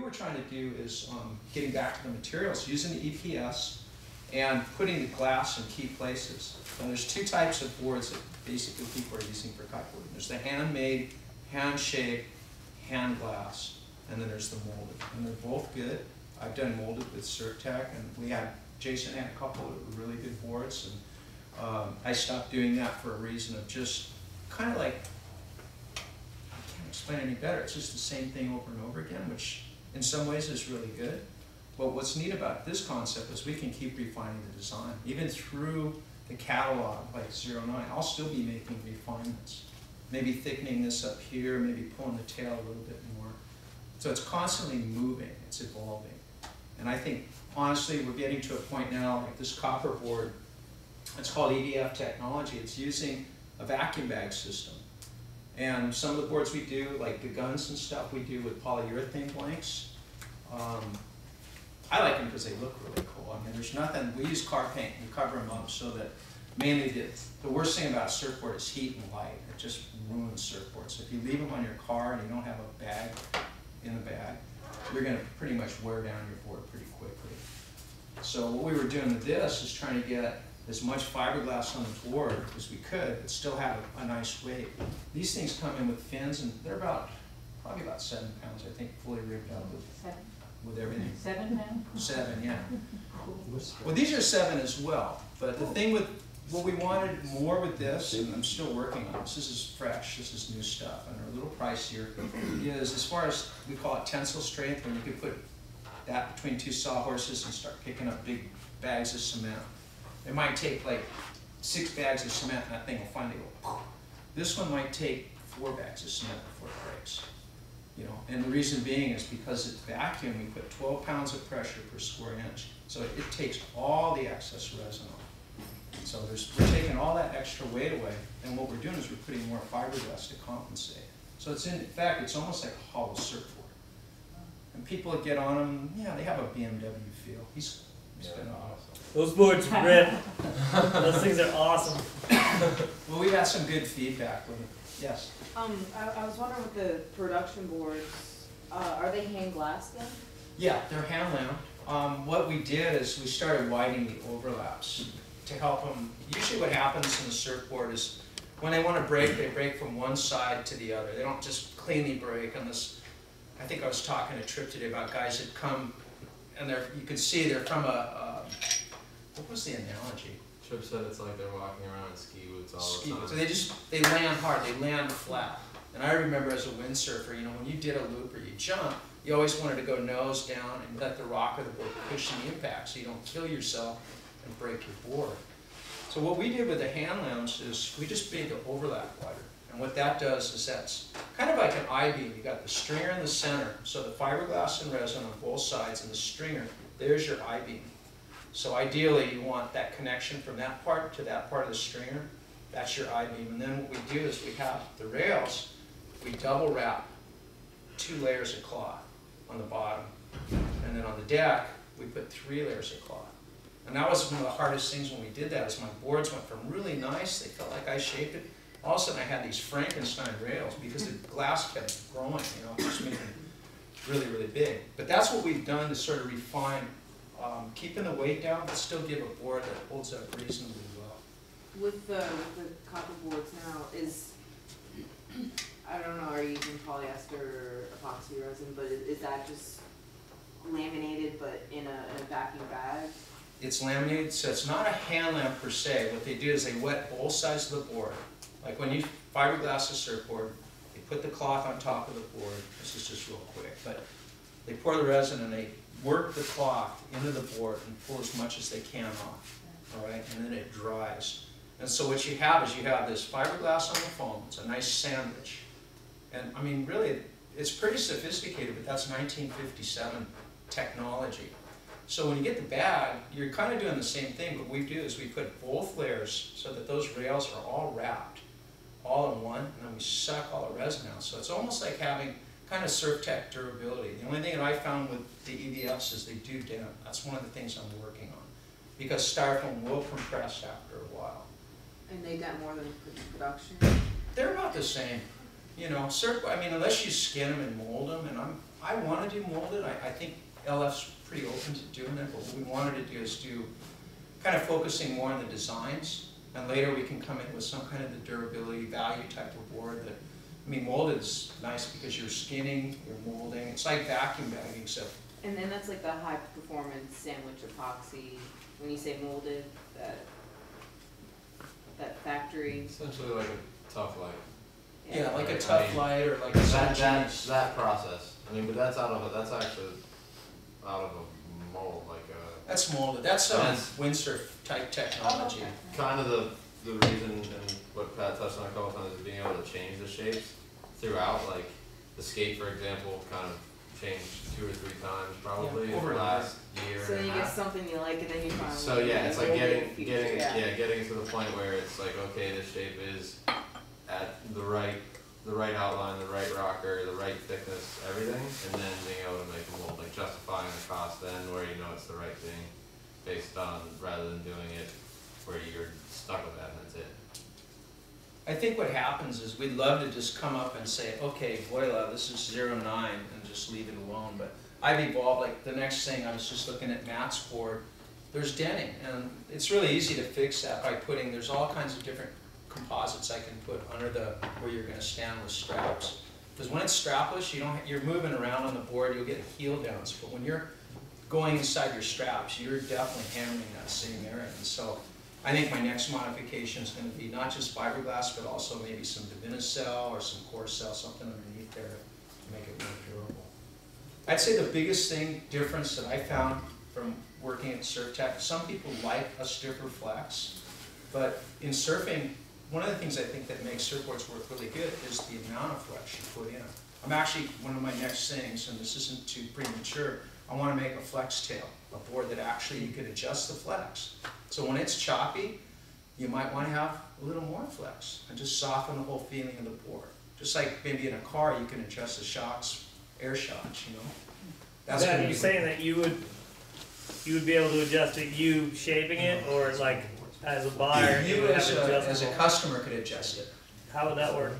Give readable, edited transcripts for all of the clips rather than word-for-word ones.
we're trying to do is getting back to the materials, using the EPS and putting the glass in key places. And there's two types of boards that basically people are using for kiteboarding. There's the handmade, hand-shaped, hand glass, and then there's the molded. And they're both good. I've done molded with Surftech, and Jason had a couple of really good boards, and I stopped doing that for a reason of just kind of like, I can't explain any better. It's just the same thing over and over again, which in some ways is really good. But what's neat about this concept is we can keep refining the design. Even through the catalog, like 09, I'll still be making refinements. Maybe thickening this up here, maybe pulling the tail a little bit more. So it's constantly moving, it's evolving. And I think, honestly, we're getting to a point now, like this copper board, it's called EDF technology. It's using a vacuum bag system. And some of the boards we do, like the guns and stuff, we do with polyurethane blanks. I like them because they look really cool. I mean, there's nothing, we use car paint and cover them up so that mainly the worst thing about a surfboard is heat and light. It just ruins surfboards. So if you leave them on your car and you don't have a bag in the bag, you're going to pretty much wear down your board pretty quickly. So what we were doing with this is trying to get as much fiberglass on the board as we could, but still have a nice weight. These things come in with fins, and they're probably about 7 pounds, I think, fully rigged up with everything. 7 pounds? 7, yeah. Well, these are 7 as well, but the thing with what we wanted more with this, and I'm still working on this is fresh, this is new stuff, and they're a little pricier, is as far as we call it tensile strength, when you could put that between 2 sawhorses and start picking up big bags of cement. It might take like 6 bags of cement and that thing will finally go poof. This one might take 4 bags of cement before it breaks. You know, and the reason being is because it's vacuum, we put 12 pounds of pressure per square inch. So it takes all the excess resin off. So we're taking all that extra weight away, and what we're doing is we're putting more fiberglass to compensate. So it's in fact, it's almost like a hollow surfboard. And people that get on them, yeah, they have a BMW feel. He's been awesome. Those boards rip. Those things are awesome. Well, we got some good feedback with it. Yes? I was wondering with the production boards, are they hand glassed then? Yeah, they're hand lamped. What we did is we started widening the overlaps to help them. Usually what happens in the surfboard is when they want to break, they break from one side to the other. They don't just cleanly break on this. I think I was talking to Trip today about guys that come and you can see they're from what was the analogy? Trip said it's like they're walking around in ski boots all the time. So they land hard, they land flat. And I remember as a windsurfer, you know, when you did a loop or you jump, you always wanted to go nose down and let the rock or the board push the impact so you don't kill yourself and break your board. So what we did with the hand lamps is we just made the overlap wider. And what that does is that's kind of like an I-beam. You got the stringer in the center, so the fiberglass and resin on both sides, and the stringer, there's your I-beam. So ideally, you want that connection from that part to that part of the stringer. That's your I-beam. And then what we do is we have the rails, we double wrap 2 layers of cloth on the bottom. And then on the deck, we put 3 layers of cloth. And that was one of the hardest things when we did that, is my boards went from really nice, they felt like I shaped it. All of a sudden I had these Frankenstein rails because the glass kept growing, you know, just making it really, really big. But that's what we've done to sort of refine, keeping the weight down, but still give a board that holds up reasonably well. With the copper boards now, I don't know, are you using polyester or epoxy resin, but is that just laminated but in a vacuum bag? It's laminated, so it's not a hand lamp per se. What they do is they wet both sides of the board. Like when you fiberglass a surfboard, they put the cloth on top of the board. This is just real quick, but they pour the resin and they work the cloth into the board and pull as much as they can off. All right, and then it dries. And so what you have is you have this fiberglass on the foam. It's a nice sandwich. And I mean, really, it's pretty sophisticated, but that's 1957 technology. So when you get the bag, you're kind of doing the same thing. What we do is we put both layers so that those rails are all wrapped, all in one, and then we suck all the resin out. So it's almost like having kind of Surftech durability. The only thing that I found with the EVFs is they do dent. That's one of the things I'm working on, because styrofoam will compress after a while. And they dent more than production? They're about the same. You know, I mean, unless you skin them and mold them, and I want to do molded. I think LF's pretty open to doing it, but what we wanted to do is kind of focusing more on the designs, and later we can come in with some kind of the durability value type of board that, I mean, molded's nice because you're skinning, you're molding. It's like vacuum bagging, except. And then that's like the high performance sandwich epoxy, when you say molded, that factory. Essentially like a tough light. Yeah, like a tough light or like a that process. I mean, but that's actually out of a mold, like a. That's molded. That's windsurf type technology. Oh, okay. Kind of the reason, and what Pat touched on a couple times, is being able to change the shapes throughout. Like the skate, for example, kind of changed 2 or 3 times probably over the last year. So then you get something you like, and then you finally. So yeah, it's like getting to the point where it's like, okay, this shape is at the right outline, the right rocker, the right thickness, everything, and then being able to make a mold, like justifying the cost then where you know it's the right thing based on, rather than doing it where you're stuck with that and that's it. I think what happens is we'd love to just come up and say, okay, Voila, this is 09, and just leave it alone. But I've evolved, like the next thing, I was just looking at Matt's board, there's denting, and it's really easy to fix that by putting, there's all kinds of different composites I can put under where you're going to stand with straps. Because when it's strapless, you're moving around on the board, you'll get heel downs. But when you're going inside your straps, you're definitely hammering that same area. And so I think my next modification is going to be not just fiberglass, but also maybe some Divinacell or some Corcel, something underneath there to make it more durable. I'd say the biggest difference that I found from working at Surf Tech, some people like a stiffer flex, but in surfing, one of the things I think that makes surfboards work really good is the amount of flex you put in. I'm actually, one of my next things, and this isn't too premature, I want to make a flex tail, a board that actually you could adjust the flex. So when it's choppy, you might want to have a little more flex and just soften the whole feeling of the board. Just like maybe in a car, you can adjust the shocks, air shocks, you know. That's Are you saying that you would be able to adjust it, you shaping it, or like as a buyer, you would as have a customer could adjust it. How would that work?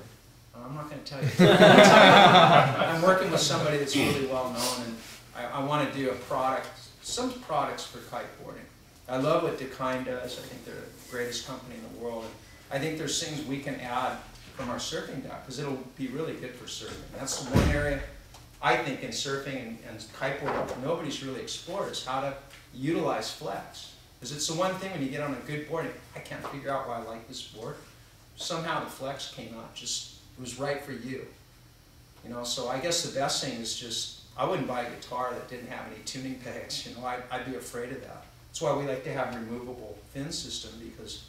I'm not going to tell you. I'm working with somebody that's really well known, and I want to do some products for kiteboarding. I love what Dakine does. I think they're the greatest company in the world. And I think there's things we can add from our surfing deck, because it'll be really good for surfing. That's the one area I think in surfing and kiteboarding nobody's really explored, is how to utilize flex. Because it's the one thing when you get on a good board, I can't figure out why I like this board. Somehow the flex came out, it was right for you. You know, so I guess the best thing is just, I wouldn't buy a guitar that didn't have any tuning pegs. You know, I'd be afraid of that. That's why we like to have a removable fin system, because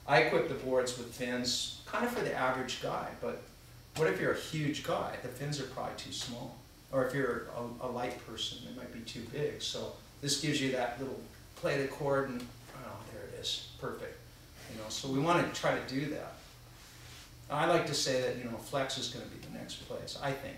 I equip the boards with fins kind of for the average guy, but what if you're a huge guy? The fins are probably too small. Or if you're a light person, they might be too big. So this gives you that little play the cord and, oh, there it is, perfect. You know, so we want to try to do that. I like to say that, you know, flex is going to be the next place, I think.